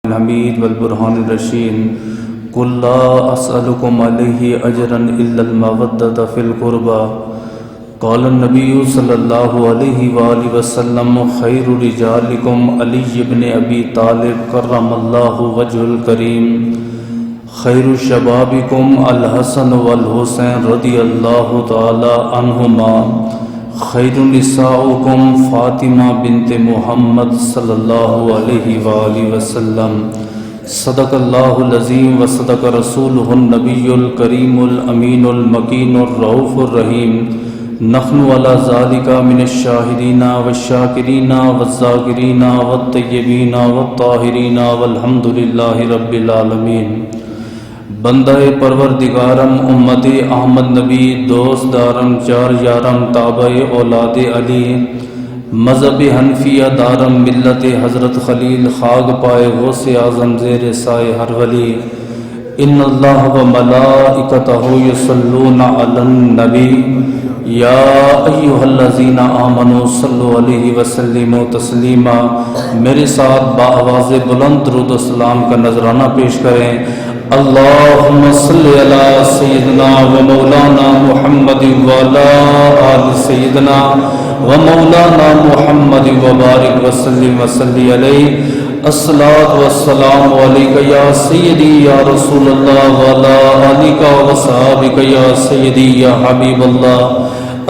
الحمید والبرہان الرشید قل لا اسألکم علیہ اجرا الا المودۃ فی القربى قال النبی صلی اللہ علیہ وآلہ وسلم خیر رجالکم علی بن ابی طالب کرم اللہ وجہ الکریم خیر شبابکم الحسن والحسین رضی اللہ تعالی عنہما خیر نساؤکم فاطمہ بنت محمد صلی اللہ علیہ وآلہ وسلم صدق اللہ العظیم وصدق رسولہ النبی الکریم الامین المکین الرؤوف الرحیم نحن علی ذالک من الشاہدین والشاکرین والذاکرین والطیبین والطاہرین والحمد للہ رب العالمین۔ بندہ پروردگارم امت احمد نبی دوست دارم چار یارم تابع اولاد علی مذہب حنفیہ دارم ملت حضرت خلیل خاک پائے غوث اعظم زیر سائے ہر ولی ان اللہ و ملائکتہ یصلون علی النبی یا ایہا الذین آمنوا صلوا علیہ وسلموا تسلیما۔ میرے ساتھ بآواز بلند درود و سلام کا نذرانہ پیش کریں۔ اللہم صلی علی سیدنا و مولانا محمد وعلی آل سیدنا و مولانا محمد وبارک وسلم وصلی علیہ۔ الصلاۃ والسلام علیک یا سیدی یا رسول اللہ وعلی آلک و صحابک یا سیدی یا حبیب اللہ۔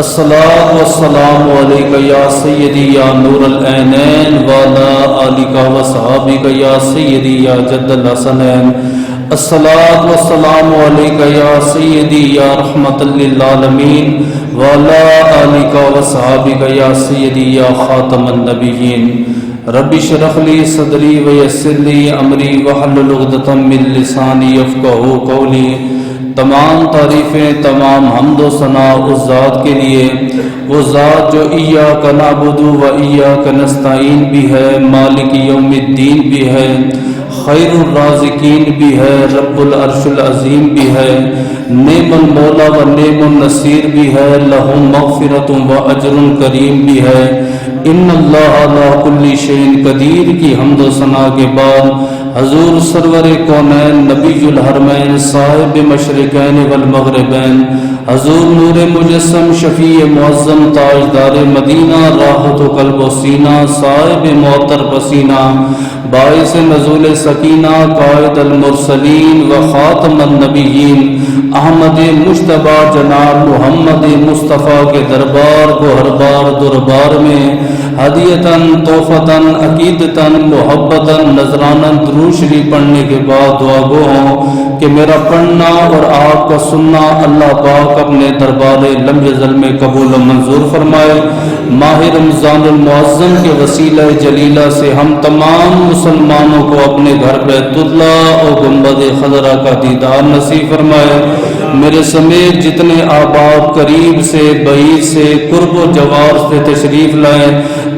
الصلاۃ والسلام علیک یا سیدی یا نور العینین وعلی آلک و صحابک یا سیدی یا جد الحسنین۔ الصلاۃ والسلام علیک یا سیدی یا رحمت للعالمین وعلی آلک و صحابک یا سیدی یا خاتم النبیین۔ رب اشرح لی صدری ویسر لی امری واحلل عقدۃ من لسانی یفقہوا قولی۔ تمام تعریفیں تمام حمد و ثنا اس ذات کے لیے، وہ ذات جو ایاک نعبد و ایاک نستعین بھی ہے، مالک یوم الدین بھی ہے، خیر الرازقین بھی ہے، رب العرش العظیم بھی ہے، نعم المولا و نعم النصیر بھی ہے، لہ مغفرۃ و اجر کریم بھی ہے۔ ان اللہ علی کل شیء قدیر کی حمد و ثنا کے بعد حضور سرور کونین نبی الحرمین صاحب مشرقین والمغربین حضور نور مجسم شفیع معظم تاجدار مدینہ راحت و قلب و سینہ صاحب معطر پسینہ باعث نزول سکینہ قائد المرسلین و خاتم النبیین احمد مجتبی جناب محمد مصطفیٰ کے دربار کو ہر بار دربار میں ہدیتاً تحفتاً عقیدتاً محبتاً نذراناً درود شریف پڑھنے کے بعد دعا گو ہوں کہ میرا پڑھنا اور آپ کا سننا اللہ پاک اپنے دربار لم یزل میں قبول و منظور فرمائے۔ ماہ رمضان المعظم کے وسیلہ جلیلہ سے ہم تمام مسلمانوں کو اپنے گھر بیت اللہ اور گنبد خضرا کا دیدار نصیب فرمائے۔ میرے سمیت جتنے احباب قریب سے بعید سے قرب و جوار سے تشریف لائیں،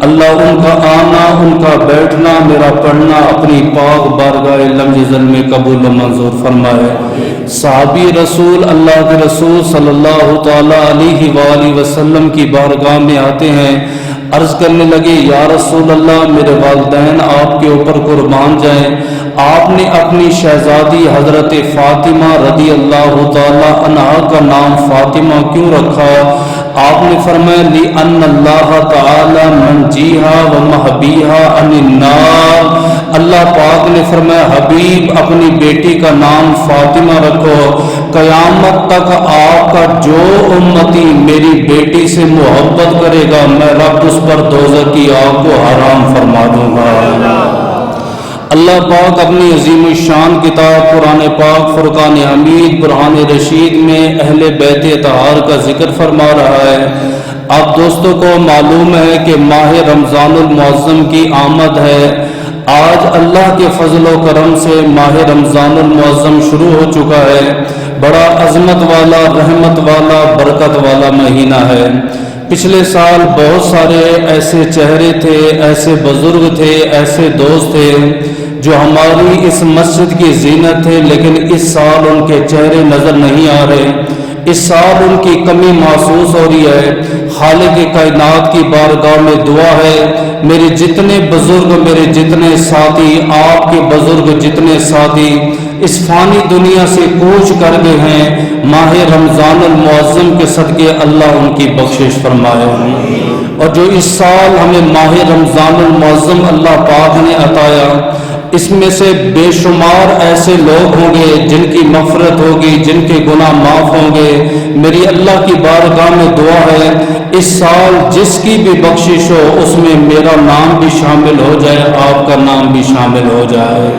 اللہ ان کا آنا ان کا بیٹھنا میرا پڑھنا اپنی پاک بارگاہ لم یزل میں قبول و منظور فرمائے۔ صحابی رسول اللہ کے رسول صلی اللہ تعالی علیہ وآلہ وسلم کی بارگاہ میں آتے ہیں، عرض کرنے لگے یا رسول اللہ میرے والدین آپ کے اوپر قربان جائیں۔ آپ نے اپنی شہزادی حضرت فاطمہ رضی اللہ تعالی عنہا کا نام فاطمہ کیوں رکھا؟ آپ نے فرمایا لِأَنَّ اللَّهَ تَعَالَى مَنْجِيهَا وَمَحْبِيهَا عَنِ النَّارِ۔ اللہ پاک نے فرمایا حبیب اپنی بیٹی کا نام فاطمہ رکھو، قیامت تک آپ کا جو امتی میری بیٹی سے محبت کرے گا میں رب اس پر دوزخ کی آگ کو حرام فرما دوں گا۔ اللہ پاک اپنی عظیم الشان کتاب قرآن پاک فرقان حمید برہان رشید میں اہل بیت اطہار کا ذکر فرما رہا ہے۔ آپ دوستوں کو معلوم ہے کہ ماہ رمضان المعظم کی آمد ہے۔ آج اللہ کے فضل و کرم سے ماہ رمضان المعظم شروع ہو چکا ہے۔ بڑا عظمت والا رحمت والا برکت والا مہینہ ہے۔ پچھلے سال بہت سارے ایسے چہرے تھے، ایسے بزرگ تھے، ایسے دوست تھے جو ہماری اس مسجد کی زینت تھے، لیکن اس سال ان کے چہرے نظر نہیں آ رہے۔ اس سال ان کی کمی محسوس ہو رہی ہے۔ خالق کائنات کی بارگاہ میں دعا ہے میرے جتنے بزرگ، میرے جتنے ساتھی، آپ کے بزرگ جتنے ساتھی اس فانی دنیا سے کوچ کر گئے ہیں، ماہ رمضان المعظم کے صدقے اللہ ان کی بخشش فرمائے۔ اور جو اس سال ہمیں ماہ رمضان المعظم اللہ پاک نے عطایا، اس میں سے بے شمار ایسے لوگ ہوں گے جن کی مغفرت ہوگی، جن کے گناہ معاف ہوں گے۔ میری اللہ کی بارگاہ میں دعا ہے اس سال جس کی بھی بخشش ہو اس میں میرا نام بھی شامل ہو جائے، آپ کا نام بھی شامل ہو جائے۔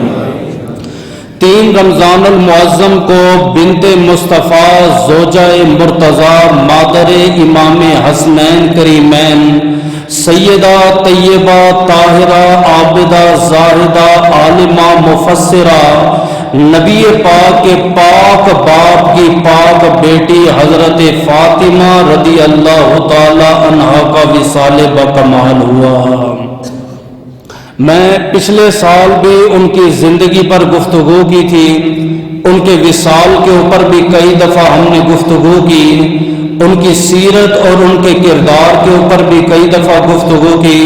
3 رمضان المعظم کو بنت مصطفیٰ زوجہ مرتضیٰ مادر امام حسنین کریمین سیدہ طیبہ طاہرہ عابدہ زاہدہ عالمہ مفسرہ نبی پاک کے پاک باپ کی پاک بیٹی حضرت فاطمہ رضی اللہ تعالی عنہا کا وصال بکمال ہوا۔ میں پچھلے سال بھی ان کی زندگی پر گفتگو کی تھی، ان کے وصال کے اوپر بھی کئی دفعہ ہم نے گفتگو کی، ان کی سیرت اور ان کے کردار کے اوپر بھی کئی دفعہ گفتگو کی،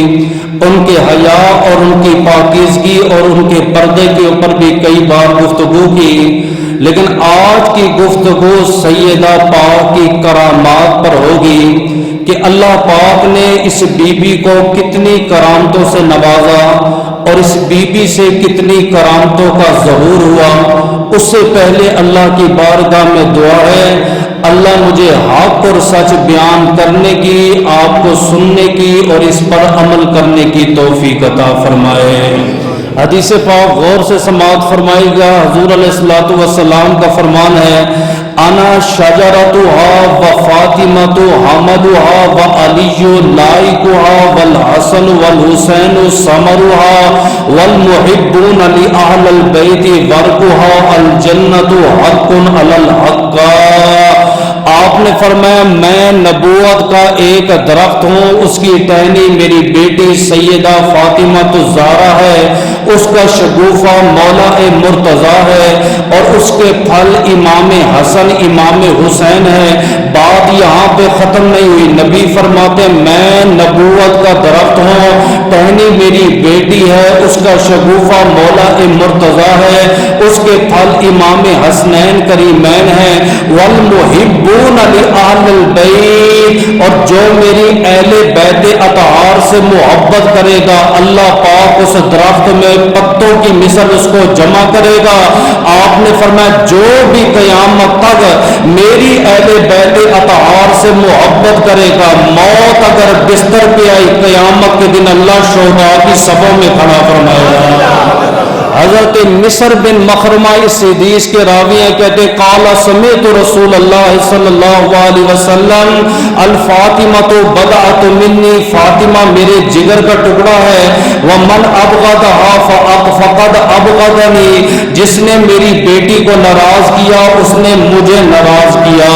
ان کے حیا اور ان کی پاکیزگی اور ان کے پردے کے اوپر بھی کئی بار گفتگو کی۔ لیکن آج کی گفتگو سیدہ پاک کی کرامات پر ہوگی کہ اللہ پاک نے اس بی بی کو کتنی کرامتوں سے نوازا اور اس بی بی سے کتنی کرامتوں کا ظہور ہوا۔ اس سے پہلے اللہ کی بارگاہ میں دعا ہے اللہ مجھے حق اور سچ بیان کرنے کی، آپ کو سننے کی اور اس پر عمل کرنے کی توفیق عطا فرمائے۔ حدیث پاک غور سے سماعت فرمائے گا۔ حضور علیہ الصلوۃ والسلام کا فرمان ہے انا شجرتها وفاطمۃ حملها وعلی لائقها والحسن والحسین ثمرها والمحبون لأهل البیت ورقها الجنة حق علی الحق۔ آپ نے فرمایا میں نبوت کا ایک درخت ہوں، اس کی ٹہنی میری بیٹی سیدہ فاطمہ الزہرا ہے، اس کا شگوفہ مولا مرتضیٰ ہے اور اس کے پھل امام حسن امام حسین ہے۔ بات یہاں پہ ختم نہیں ہوئی، نبی فرماتے میں نبوت کا درخت ہوں، ٹہنی میری بیٹی ہے، اس کا شگوفہ مولا مرتضیٰ ہے، اس کے پھل امام حسنین کریمین ہیں، والمحبون لأہل البیت، اور جو میری اہل بیت اطہار سے محبت کرے گا اللہ پاک اس درخت میں پتوں کی مثل اس کو جمع کرے گا۔ آپ نے فرمایا جو بھی قیامت تک میری اہل بیت اطہار سے محبت کرے گا، موت اگر بستر پہ آئی قیامت کے دن اللہ شہداء کی صفوں میں کھڑا فرمائے گا۔ حضرت مصر بن مخرمہ اس حدیث کے راوی ہیں، کہتے قال سمعت رسول اللہ صلی اللہ علیہ وسلم الفاطمۃ بضعۃ منی، فاطمہ میرے جگر کا ٹکڑا ہے، ومن ابغضها فقد ابغضنی، جس نے میری بیٹی کو ناراض کیا اس نے مجھے ناراض کیا۔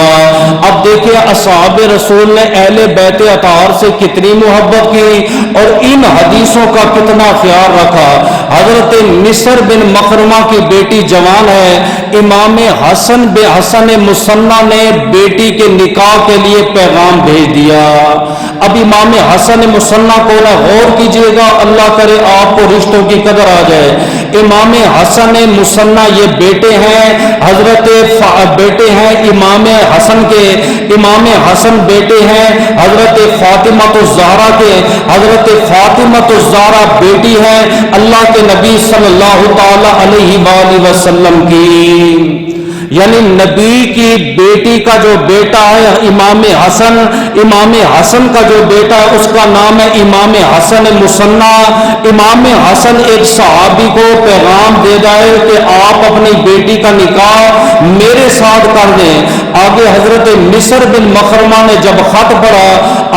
اب دیکھیں اصحاب رسول نے اہل بیت اطہار سے کتنی محبت کی اور ان حدیثوں کا کتنا خیال رکھا۔ حضرت مصر بن مخرمہ کی بیٹی جوان ہے، امام حسن بن حسن مصنع نے بیٹی کے نکاح کے لیے پیغام بھیج دیا۔ اب امام حسن مصنع کو نہ غور کیجئے گا، اللہ کرے آپ کو رشتوں کی قدر آ جائے۔ امام حسن مصنع یہ بیٹے ہیں، حضرت بیٹے ہیں امام حسن کے، امام حسن بیٹے ہیں حضرت فاطمہ الزہرا کے، حضرت فاطمہ الزہرا بیٹی ہے اللہ کے نبی صلی اللہ تعالی علیہ وآلہ وسلم کی، یعنی نبی کی بیٹی کا جو بیٹا ہے امام حسن، امام حسن کا جو بیٹا ہے اس کا نام ہے امام حسن مصنع۔ امام حسن ایک صحابی کو پیغام دے جائے کہ آپ اپنی بیٹی کا نکاح میرے ساتھ کر دیں۔ آگے حضرت مصر بن مخرمہ نے جب خط پڑھا،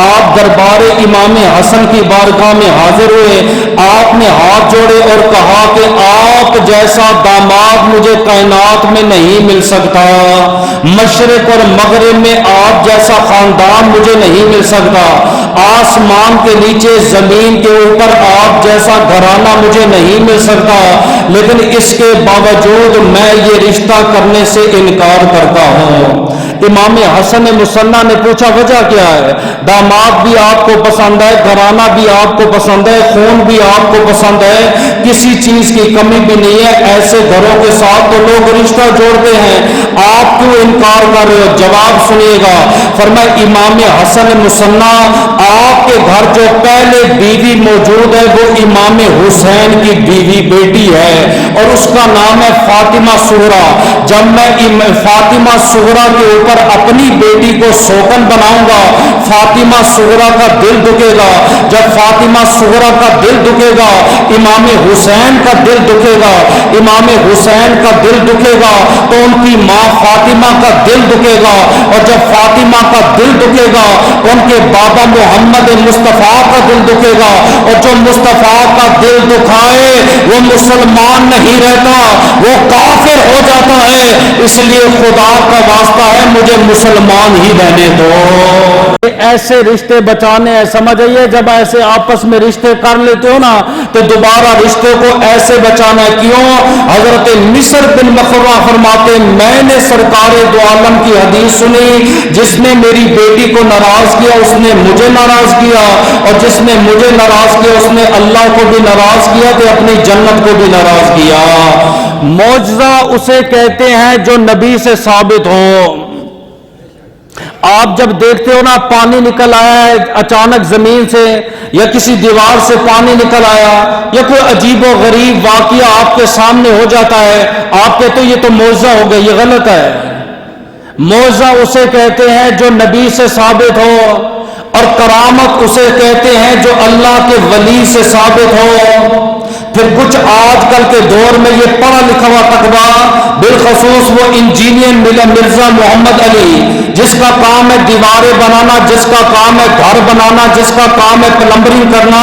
آپ دربار امام حسن کی بارگاہ میں حاضر ہوئے، آپ نے ہاتھ جوڑے اور کہا کہ آپ جیسا داماد مجھے کائنات میں نہیں مل سکتا، مشرق اور مغرب میں آپ جیسا خاندان مجھے نہیں مل سکتا، آسمان کے نیچے زمین کے اوپر آپ جیسا گھرانہ مجھے نہیں مل سکتا، لیکن اس کے باوجود میں یہ رشتہ کرنے سے انکار کرتا ہوں۔ امام حسن مصنع نے پوچھا وجہ کیا ہے؟ داماد بھی آپ کو پسند ہے، گھرانہ بھی آپ کو پسند ہے، خون بھی آپ کو پسند ہے، کسی چیز کی کمی بھی نہیں ہے، ایسے گھروں کے ساتھ تو لوگ رشتہ جوڑتے ہیں، آپ کیوں انکار کر رہے ہو؟ جواب سنیے گا، فرمایا امام حسن مصنع آپ کے گھر جو پہلے بیوی موجود ہے وہ امام حسین کی بیوی بیٹی ہے اور اس کا نام ہے فاطمہ صغریٰ۔ جب میں فاطمہ صغریٰ کے اوپر اپنی بیٹی کو سوکن بناؤں گا، فاطمہ صغریٰ کا دل دکے گا، جب فاطمہ صغریٰ کا دل دکے گا امام حسین کا دل دکے گا، امام حسین کا دل دکے گا تو ان کی ماں فاطمہ کا دل دکے گا، اور جب فاطمہ کا دل دکے گا ان کے بابا محمد مصطفیٰ کا دل دکے گا، اور جو مصطفیٰ کا دل دکھائے وہ مسلمان نہیں رہتا، وہ کافر ہو جاتا ہے، اس لیے خدا کا واسطہ ہے مجھے مسلمان ہی رہنے دو۔ ایسے رشتے بچانے ہیں، سمجھ آئیے، جب ایسے آپس میں رشتے کر لیتے ہو نا تو دوبارہ رشتے کو ایسے بچانا ہے۔ کیوں؟ حضرت مصر بن مخرمہ فرماتے میں نے سرکار دو عالم کی حدیث سنی، جس نے میری بیٹی کو ناراض کیا اس نے مجھے ناراض کیا، اور جس نے مجھے ناراض کیا اس نے اللہ کو بھی ناراض کیا تو اپنی جنت کو بھی ناراض کیا۔ معجزہ اسے کہتے ہیں جو نبی سے ثابت ہو۔ آپ جب دیکھتے ہو نا پانی نکل آیا ہے اچانک زمین سے، یا کسی دیوار سے پانی نکل آیا، یا کوئی عجیب و غریب واقعہ آپ کے سامنے ہو جاتا ہے، آپ کہتے ہو یہ تو معجزہ ہو گیا، یہ غلط ہے۔ معجزہ اسے کہتے ہیں جو نبی سے ثابت ہو، اور کرامت اسے کہتے ہیں جو اللہ کے ولی سے ثابت ہو۔ پھر کچھ آج کل کے دور میں یہ پڑھا لکھا ہوا تقویٰ، بالخصوص وہ انجینئر مرزا محمد علی، جس کا کام ہے دیواریں بنانا، جس کا کام ہے گھر بنانا، جس کا کام ہے پلمبرنگ کرنا،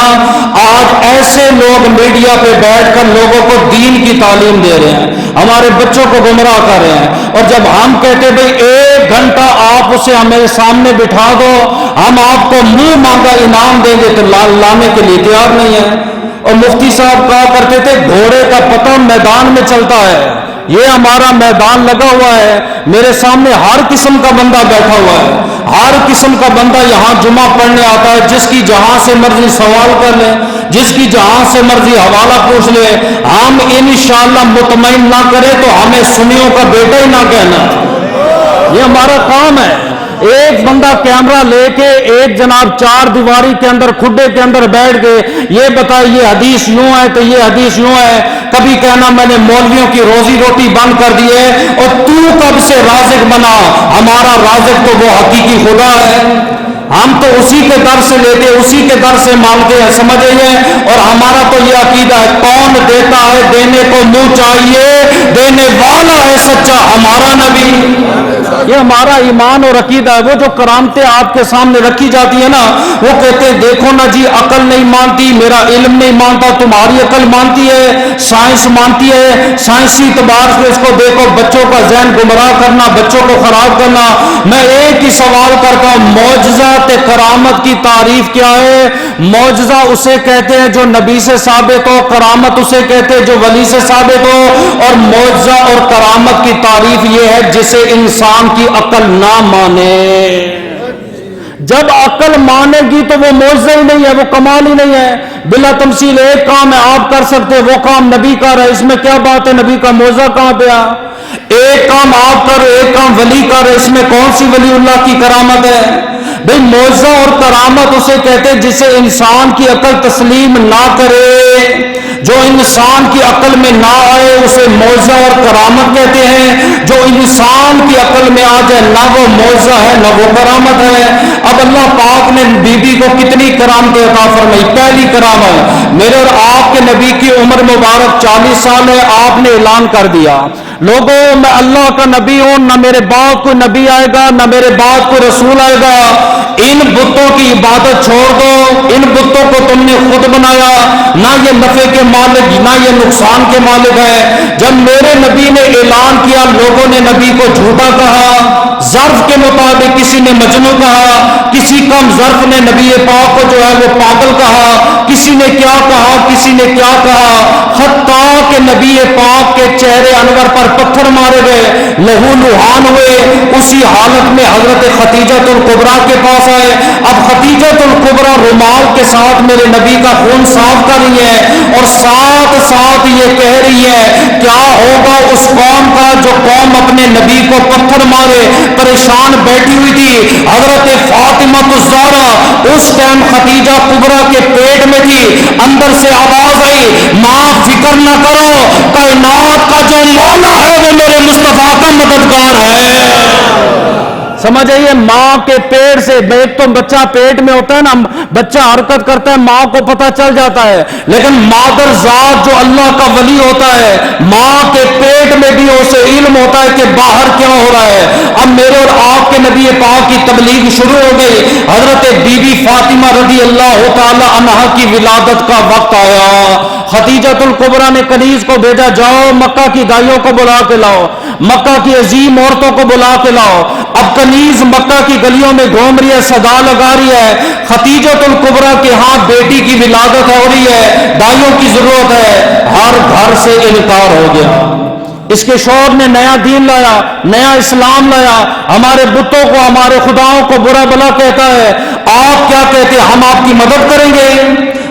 آج ایسے لوگ میڈیا پہ بیٹھ کر لوگوں کو دین کی تعلیم دے رہے ہیں، ہمارے بچوں کو گمراہ کر رہے ہیں، اور جب ہم کہتے بھئی 1 گھنٹہ آپ اسے ہمارے سامنے بٹھا دو، ہم آپ کو منہ مانگا انعام دیں گے، تو لانے کے لیے تیار نہیں ہے۔ اور مفتی صاحب کہا کرتے تھے گھوڑے کا پتہ میدان میں چلتا ہے، یہ ہمارا میدان لگا ہوا ہے، میرے سامنے ہر قسم کا بندہ بیٹھا ہوا ہے، ہر قسم کا بندہ یہاں جمعہ پڑھنے آتا ہے، جس کی جہاں سے مرضی سوال کر لے، جس کی جہاں سے مرضی حوالہ پوچھ لے، ہم انشاءاللہ مطمئن نہ کرے تو ہمیں سنیوں کا بیٹا ہی نہ کہنا، یہ ہمارا کام ہے۔ ایک بندہ کیمرہ لے کے ایک جناب 4 دیواری کے اندر کھڈے کے اندر بیٹھ کے یہ بتائے یہ حدیث یوں ہے تو یہ حدیث یوں ہے، کبھی کہنا میں نے مولویوں کی روزی روٹی بند کر دی ہے، اور تو کب سے رازق بنا؟ ہمارا رازق تو وہ حقیقی خدا ہے، ہم تو اسی کے در سے لیتے اسی کے در سے مانگتے ہیں، سمجھے؟ اور ہمارا تو یہ عقیدہ ہے کون دیتا ہے دینے کو منہ چاہیے، دینے والا ہے سچا ہمارا نبی، یہ ہمارا ایمان اور عقیدہ ہے۔ وہ جو کرامتیں آپ کے سامنے رکھی جاتی ہے نا، وہ کہتے ہیں دیکھو نا جی عقل نہیں مانتی، میرا علم نہیں مانتا، تمہاری عقل مانتی ہے، سائنس مانتی ہے، سائنسی اعتبار سے اس کو دیکھو، بچوں کا ذہن گمراہ کرنا، بچوں کو خراب کرنا۔ میں ایک ہی سوال کرتا ہوں، معجزہ کرامت کی تعریف کیا ہے؟ معجزہ اسے کہتے ہیں جو نبی سے ثابت ہو، کرامت اسے کہتے ہیں جو ولی سے ثابت ہو، اور معجزہ اور کرامت کی تعریف یہ ہے جسے انسان کی عقل نہ مانے۔ جب عقل مانے گی تو وہ معجزہ ہی نہیں ہے، وہ کمال ہی نہیں ہے۔ بلا تمثیل ایک کام ہے آپ کر سکتے، وہ کام نبی کا رہا ہے، اس میں کیا بات ہے؟ نبی کا معجزہ کہاں پہ آ؟ ایک کام آپ کر، ایک کام ولی کر، اس میں کون سی ولی اللہ کی کرامت ہے؟ بھئی معجزہ اور کرامت اسے کہتے جسے انسان کی عقل تسلیم نہ کرے، جو انسان کی عقل میں نہ آئے اسے معجزہ اور کرامت کہتے ہیں، جو انسان کی عقل میں آ جائے نہ وہ معجزہ ہے نہ وہ کرامت ہے۔ اب اللہ پاک نے بی بی کو کتنی کرامتیں عطا فرمائی؟ پہلی کرامت، میرے اور آپ کے نبی کی عمر مبارک 40 سال ہے، آپ نے اعلان کر دیا لوگوں میں اللہ کا نبی ہوں، نہ میرے بعد کوئی نبی آئے گا نہ میرے بعد کوئی رسول آئے گا، ان بتوں کی عبادت چھوڑ دو، ان بتوں کو تم نے خود بنایا، نہ یہ نفع کے مالک نہ یہ نقصان کے مالک ہے۔ جب میرے نبی نے اعلان کیا لوگوں نے نبی کو جھوٹا کہا، ظرف کے مطابق کسی نے مجنون کہا، کسی کم ظرف نے نبی پاک کو جو ہے وہ پاگل کہا، کسی نے کیا کہا، کسی نے کیا کہا، حتیٰ کہ نبی پاک کے چہرے انور پر پتھر مارے گئے، لہو لہان ہوئے۔ اسی حالت میں حضرت خدیجہ الکبریٰ کے پاس آئے۔ اب خدیجہ الکبریٰ رومال کے ساتھ میرے نبی کا خون صاف کر رہی ہے اور ساتھ ساتھ یہ کہہ رہی ہے کیا ہوگا اس قوم کا جو قوم اپنے نبی کو پتھر مارے، پریشان بیٹھی ہوئی تھی۔ حضرت فاطمہ الزہرا اس ٹائم خدیجہ کبریٰ کے پیٹ میں تھی، اندر سے آواز آئی ماں فکر نہ کرو، کائنات کا جو مولا ہے وہ میرے مصطفیٰ کا مددگار ہے۔ سمجھ آئیے، ماں کے پیٹ سے، ایک تو بچہ پیٹ میں ہوتا ہے نا، بچہ حرکت کرتا ہے ماں کو پتہ چل جاتا ہے، لیکن مادر ذات جو اللہ کا ولی ہوتا ہے، ماں کے پیٹ میں بھی اسے علم ہوتا ہے کہ باہر کیا ہو رہا ہے۔ اب میرے اور آپ کے نبی پاک کی تبلیغ شروع ہو گئی۔ حضرت بی بی فاطمہ رضی اللہ تعالی عنہا کی ولادت کا وقت آیا۔ خدیجہ الکبریٰ نے کنیز کو بھیجا، جاؤ مکہ کی دائیوں کو بلا کے لاؤ، مکہ کی عظیم عورتوں کو بلا کے لاؤ۔ اب کنیز مکہ کی گلیوں میں گھوم رہی ہے، صدا لگا رہی ہے خدیجہ الکبریٰ کے ہاں بیٹی کی ولادت ہو رہی ہے، دائیوں کی ضرورت ہے۔ ہر گھر سے انکار ہو گیا۔ اس کے شوہر نے نیا دین لایا، نیا اسلام لایا، ہمارے بتوں کو، ہمارے خداؤں کو برا بلا کہتا ہے۔ آپ کیا کہتے ہیں؟ ہم آپ کی مدد کریں گے،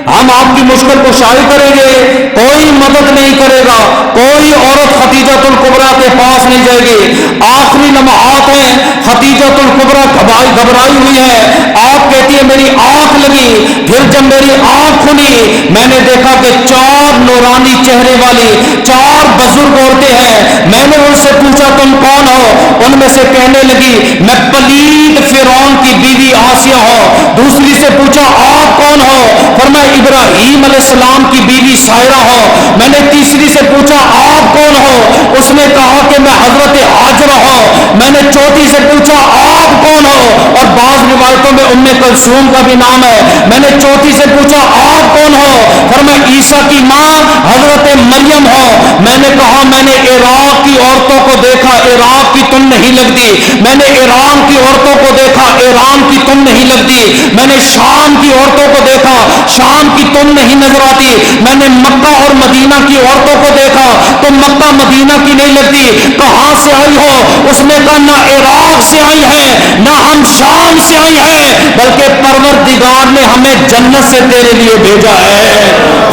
ہم آپ کی مشکل کو شائع کریں گے۔ کوئی مدد نہیں کرے گا، کوئی عورت خدیجہ الکبریٰ کے پاس نہیں جائے گی۔ آخری لمحات ہیں، خدیجہ الکبریٰ گھبرائی ہوئی ہے۔ آپ کہتی ہے میری آنکھ لگی، پھر جب میری آنکھ کھلی میں نے دیکھا کہ 4 نورانی چہرے والی 4 بزرگ عورتیں ہیں۔ میں نے ان سے پوچھا تم کون ہو؟ ان میں سے کہنے لگی میں پلید فرعون کی بیوی آسیہ ہوں۔ دوسری سے پوچھا آپ کون ہو؟ فرمایا ابراہیم علیہ السلام کی بیوی سائرہ ہو۔ میں نے تیسری سے پوچھا آپ کون ہو؟ اس نے کہا کہ میں حضرت ہاجرہ ہوں۔ میں نے چوتھی سے پوچھا آپ کون ہو؟ اور بعض روایتوں میں ام کلثوم کا بھی نام ہے۔ میں نے چوتھی سے پوچھا آپ کون ہو؟ فرمایا عیسیٰ کی ماں حضرت مریم ہو۔ میں نے کہا میں نے عراق کی عورتوں کو دیکھا، عراق کی تم نہیں لگتی۔ میں نے ایران کی عورتوں کو دیکھا، ایران کی تم نہیں لگتی۔ میں نے شام کی عورتوں کو دیکھا، شام کی تم نہیں نظر آتی۔ میں نے مکہ اور مدینہ کی عورتوں کو دیکھا، تم مکہ مدینہ کی نہیں لگتی۔ کہاں سے آئی ہو؟ اس نے کہا نہ عراق سے آئی ہے نہ ہم شام سے آئی ہیں، بلکہ پروردگار نے ہمیں جنت سے تیرے لیے بھیجا ہے۔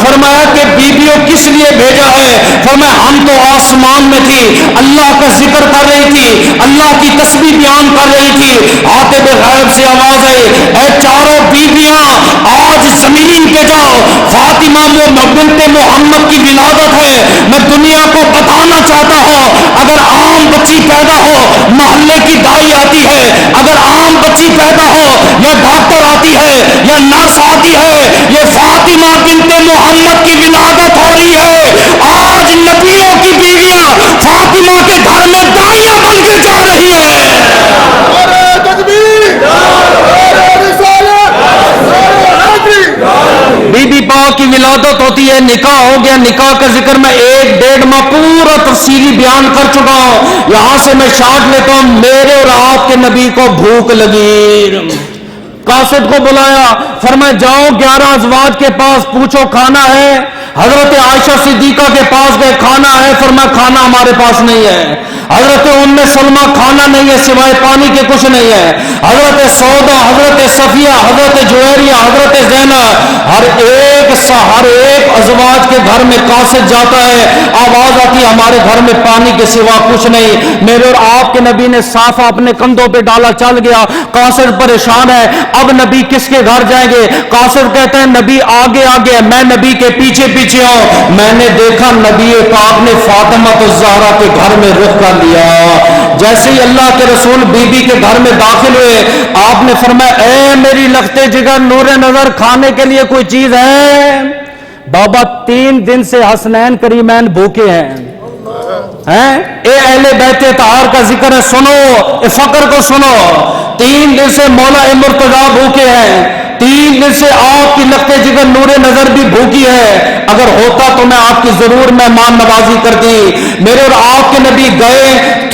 فرمایا کہ بیویوں کس لیے بھیجا ہے؟ فرمایا ہم تو آسمان میں تھی، اللہ کا ذکر کر رہی تھی، اللہ کی تسبیح بیان کر رہی تھی۔ عاقب غیب سے آواز آئی اے چاروں بیویاں آج زمین پہ جاؤ، فاطمہ بنت محمد کی ولادت ہے۔ میں دنیا کو بتانا چاہتا ہوں اگر عام بچی پیدا ہو محلے کی دائی آتی ہے، اگر عام بچی پیدا ہو یا ڈاکٹر آتی ہے یا نرس آتی ہے، یہ فاطمہ بنت محمد کی ولادت ہو رہی ہے۔ آج نبیوں کی بیویاں فاطمہ کے گھر میں دائیاں بن کے جا رہی ہے۔ بی بی پاک کی ولادت ہوتی ہے، نکاح ہو گیا، نکاح کا ذکر میں 1-1.5 ماہ پورا تفصیلی بیان کر چکا ہوں۔ یہاں سے میں شارٹ لیتا ہوں۔ میرے اور آپ کے نبی کو بھوک لگی، قاصد کو بلایا، فرمایا جاؤ 11 ازواج کے پاس پوچھو کھانا ہے۔ حضرت عائشہ صدیقہ کے پاس گئے، کھانا ہے؟ فرمایا کھانا ہمارے پاس نہیں ہے۔ حضرت ام سلمہ کھانا نہیں ہے سوائے پانی کے کچھ نہیں ہے۔ حضرت سودا، حضرت صفیہ، حضرت جویریہ، حضرت زینب، ہر ایک ازواج کے گھر میں قاصد جاتا ہے، آواز آتی ہے ہمارے گھر میں پانی کے سوا کچھ نہیں۔ میرے اور آپ کے نبی نے صافہ اپنے کندھوں پہ ڈالا، چل گیا۔ قاصد پریشان ہے، اب نبی کس کے گھر جائیں گے؟ قاصد کہتے ہیں نبی آگے آگے، میں نبی کے پیچھے پیچھے ہوں۔ میں نے دیکھا نبی پاک نے فاطمہ الزہرا کے گھر میں رخ کر دیا۔ جیسے ہی اللہ کے رسول بی بی کے گھر میں داخل ہوئے، آپ نے فرمایا اے میری لختے جگر نور نظر، کھانے کے لیے کوئی چیز ہے؟ بابا 3 دن سے حسنین کریمین بھوکے ہیں۔ اے اہل بیت طاہر کا ذکر ہے، سنو، اے فقر کو سنو۔ 3 دن سے مولا مرتضیٰ بھوکے ہیں، 3 دن سے آپ کی لختے جگر نور نظر بھی بھوکی ہے۔ اگر ہوتا تو میں آپ کی ضرور مہمان نوازی کرتی۔ میرے اور آپ کے نبی گئے،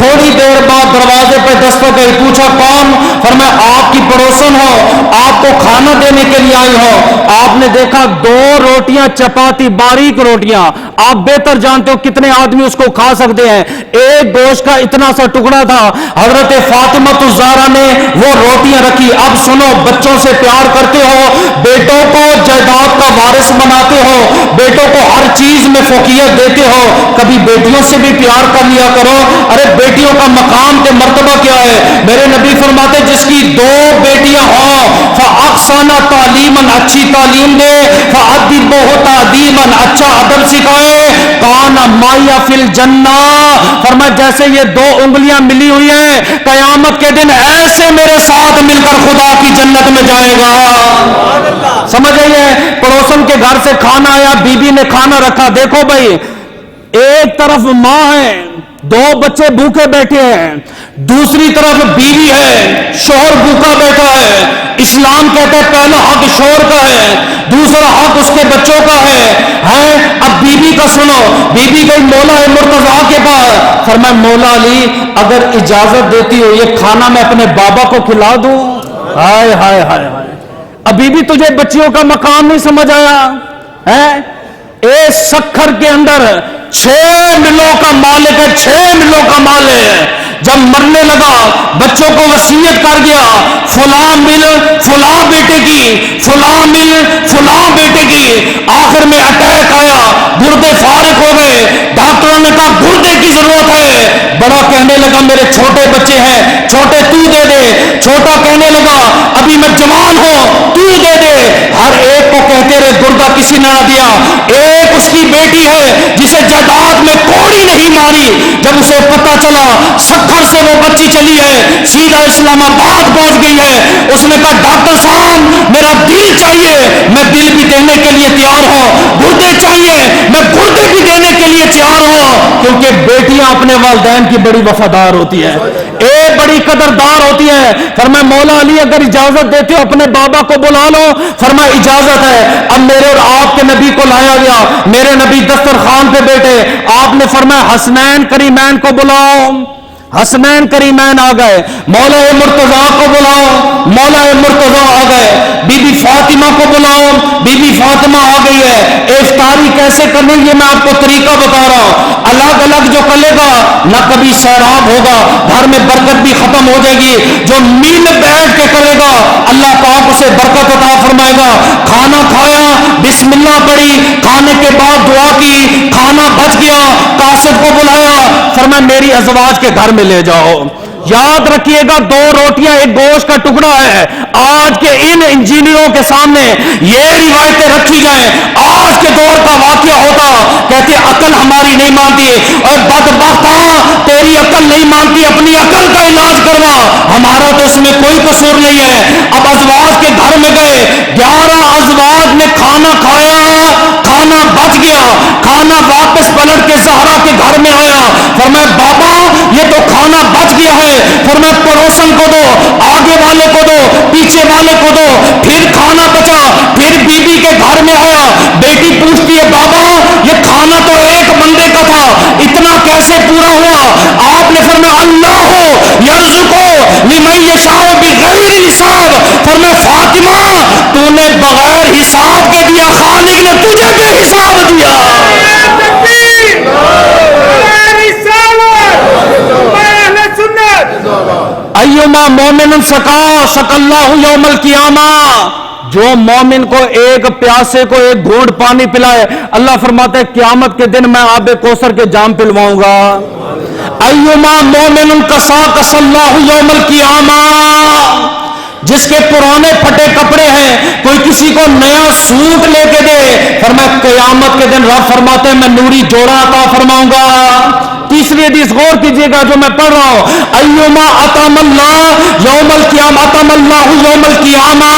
تھوڑی دیر بعد دروازے پہ دستک آئی، پوچھا کون؟ فرمایا آپ کی پڑوسن ہو، آپ کو کھانا دینے کے لیے آئی ہو۔ آپ نے دیکھا 2 روٹیاں چپاتی، باریک روٹیاں، آپ بہتر جانتے ہو کتنے آدمی اس کو کھا سکتے ہیں، ایک گوشت کا اتنا سا ٹکڑا تھا۔ حضرت فاطمہ الزہرا نے وہ روٹیاں رکھی۔ اب سنو، بچوں سے پیار کرتے ہو، بیٹوں کو جائیداد کا وارث بناتے ہو، بیٹوں کو ہر چیز میں فوقیت دیتے ہو، کبھی بیٹیوں سے بھی پیار کر لیا کرو۔ ارے بیٹیوں کا مقام کے مرتبہ کیا ہے؟ میرے نبی فرماتے جس کی 2 بیٹیاں ہوں فَأَحْسَنَ تَعْلِيمًا، اچھی تعلیم دے، فَأَدِّبُهُ تَأْدِيبًا، اچھا ادب سکھائے، كَانَ مَعِيَ فِي الْجَنَّةِ، فرمایا جیسے یہ 2 انگلیاں ملی ہوئی ہیں، قیامت کے دن ایسے میرے ساتھ مل کر خدا کی جنت میں جائے گا۔ سمجھ آئیے؟ پڑوسن کے گھر سے کھانا آیا، بی بی نے کھانا رکھا، دیکھو بھائی ایک طرف ماں ہے، 2 بچے بھوکے بیٹھے ہیں، دوسری طرف بیوی ہے، شوہر بھوکا بیٹھا ہے۔ اسلام کہتا ہے پہلا حق شوہر کا ہے، دوسرا حق اس کے بچوں کا ہے۔ اب بیوی کا سنو، بیوی گئی مولا مرتضیٰ کے پاس، فرمایا مولا علی اگر اجازت دیتی ہو یہ کھانا میں اپنے بابا کو کھلا دوں؟ ہائے ہائے ہائے ہائے، ابھی بھی تجھے بچیوں کا مقام نہیں سمجھ آیا ہے؟ ایک سکھر کے اندر 6 ملوں کا مالک ہے، 6 ملوں کا مالک ہے۔ جب مرنے لگا بچوں کو وصیت کر گیا، فلاں مل فلاں بیٹے کی، فلاں مل فلاں بیٹے کی۔ آخر میں اٹیک آیا، گردے فارغ ہو گئے، ڈاکٹروں نے کہا گردے کی ضرورت ہے۔ بڑا کہنے لگا میرے چھوٹے بچے ہیں، چھوٹے تو دے دے۔ چھوٹا کہنے لگا ابھی میں جوان ہوں، تو دے دے۔ ہر ایک کو کہتے رہے، گردہ کسی نے نہ دیا۔ ایک اس کی بیٹی ہے جسے جائیداد میں کوڑی نہیں ماری، جب اسے پتہ چلا سکھر سے وہ بچی چلی ہے، سیدھا اسلام آباد پہنچ گئی ہے، اس نے کہا ڈاکٹر صاحب میرا دل چاہیے، میں دل بھی دینے کے لیے تیار ہوں، گردے چاہیے، میں گردے بھی دینے کے لیے تیار ہوں، کیونکہ بیٹیاں اپنے والدین کی بڑی وفادار ہوتی ہیں، ایک بڑی قدردار ہوتی ہے۔ فرمایا مولا علی اگر اجازت دیتے ہو اپنے بابا کو بلا لو؟ فرمایا اجازت ہے۔ اب میرے اور آپ کے نبی کو لایا گیا، میرے نبی دسترخوان پہ بیٹھے، آپ نے فرمایا حسنین کریمین کو بلاؤ۔ حسنین کریمین آ گئے، مولا مرتضیٰ کو بلاؤ، مولا مرتضیٰ آ گئے، بی بی فاطمہ کو بلاؤ، بی بی فاطمہ آ گئی ہے۔ افطاری کیسے کرنی یہ میں آپ کو طریقہ بتا رہا ہوں، الگ الگ جو کرے گا نہ کبھی سیراب ہوگا، گھر میں برکت بھی ختم ہو جائے گی، جو نیند بیٹھ کے کرے گا اللہ پاک اسے برکت عطا فرمائے گا۔ کھانا کھایا، بسم اللہ پڑھی، کھانے کے بعد دعا کی، کھانا بچ گیا، قاصد کو بلایا، فرمایا میری ازواج کے گھر میں لے جاؤ۔ یاد رکھیے گا 2 روٹیاں ایک گوشت کا ٹکڑا ہے۔ آج کے ان انجینئروں کے سامنے یہ روایتیں رکھی جائیں، آج کے دور کا واقعہ ہوتا، کہتے عقل ہماری نہیں مانتی، اور بدبختہ تیری عقل نہیں مانتی، اپنی عقل کا علاج کروا، ہمارا تو اس میں کوئی قصور نہیں ہے۔ اب ازواج کے گھر میں گئے، 11 ازواج نے کھانا کھایا، کھانا بچ گیا، کھانا واپس پلٹ کے زہرا کے گھر میں آیا، فرمایا بابا یہ تو کھانا بچ گیا ہے، فرمایا پڑوسن کو دو، آگے والے کو دو، پیچھے والے کو دو۔ پھر کھانا بچا، پھر بیوی کے گھر میں آیا، بیٹی پوچھتی ہے بابا یہ کھانا تو ایک بندے کا تھا، اتنا کیسے پورا ہوا؟ آپ نے فرمایا اللہ یرزقو لمن یشاء بغیر حساب، فرمایا فاطمہ تو نے بغیر حساب کے دیا، خالق نے تجھے بے حساب دیا۔ ایما مومن سقا سق اللہ یوم القیامہ، جو مومن کو ایک پیاسے کو ایک گھونٹ پانی پلائے اللہ فرماتا ہے قیامت کے دن میں آب کوثر کے جام پلواؤں گا۔ ایما مومن کسا کس اللہ یوم القیامہ، جس کے پرانے پھٹے کپڑے ہیں کوئی کسی کو نیا سوٹ لے کے دے، فرمایا قیامت کے دن رب فرماتے ہیں میں نوری جوڑا عطا فرماؤں گا۔ تیسری حدیث غور کیجئے گا جو میں پڑھ رہا ہوں، ایما اطعم اللہ یوم القیامہ اطعم اللہ یوم القیامہ،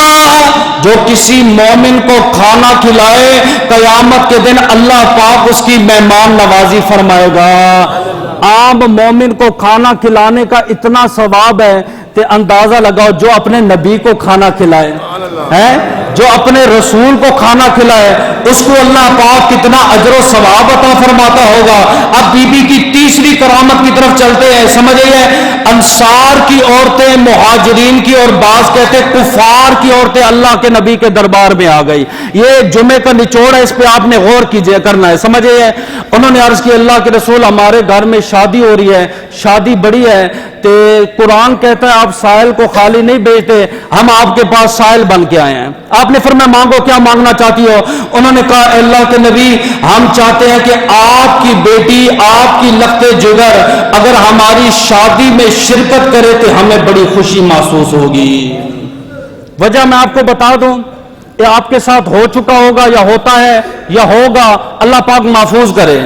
جو کسی مومن کو کھانا کھلائے قیامت کے دن اللہ پاک اس کی مہمان نوازی فرمائے گا۔ عام مومن کو کھانا کھلانے کا اتنا ثواب ہے کہ اندازہ لگاؤ جو اپنے نبی کو کھانا کھلائے ہے، جو اپنے رسول کو کھانا کھلائے اس کو اللہ پاک کتنا اجر و ثواب عطا فرماتا ہوگا۔ اب بی بی کی تیسری کرامت کی طرف چلتے ہیں، سمجھیے انصار کی عورتیں مہاجرین کی اور بعض کہتے کفار کی عورتیں اللہ کے نبی کے دربار میں آ گئی. یہ جمعے کا نچوڑ ہے، اس پہ آپ نے غور کیجئے کرنا ہے. سمجھیے انہوں نے عرض کی اللہ کے رسول ہمارے گھر میں شادی ہو رہی ہے، شادی بڑی ہے، تو قرآن کہتا ہے آپ سائل کو خالی نہیں بھیجتے، ہم آپ کے پاس سائل بن کے آئے ہیں. آپ نے فرمایا مانگو، کیا مانگنا چاہتی ہو؟ انہوں نے کہا اے اللہ کے نبی ہم چاہتے ہیں کہ آپ کی بیٹی، آپ کی لخت جگر اگر ہماری شادی میں شرکت کرے تو ہمیں بڑی خوشی محسوس ہوگی. وجہ میں آپ کو بتا دوں، یہ آپ کے ساتھ ہو چکا ہوگا یا ہوتا ہے یا ہوگا، اللہ پاک محفوظ کرے.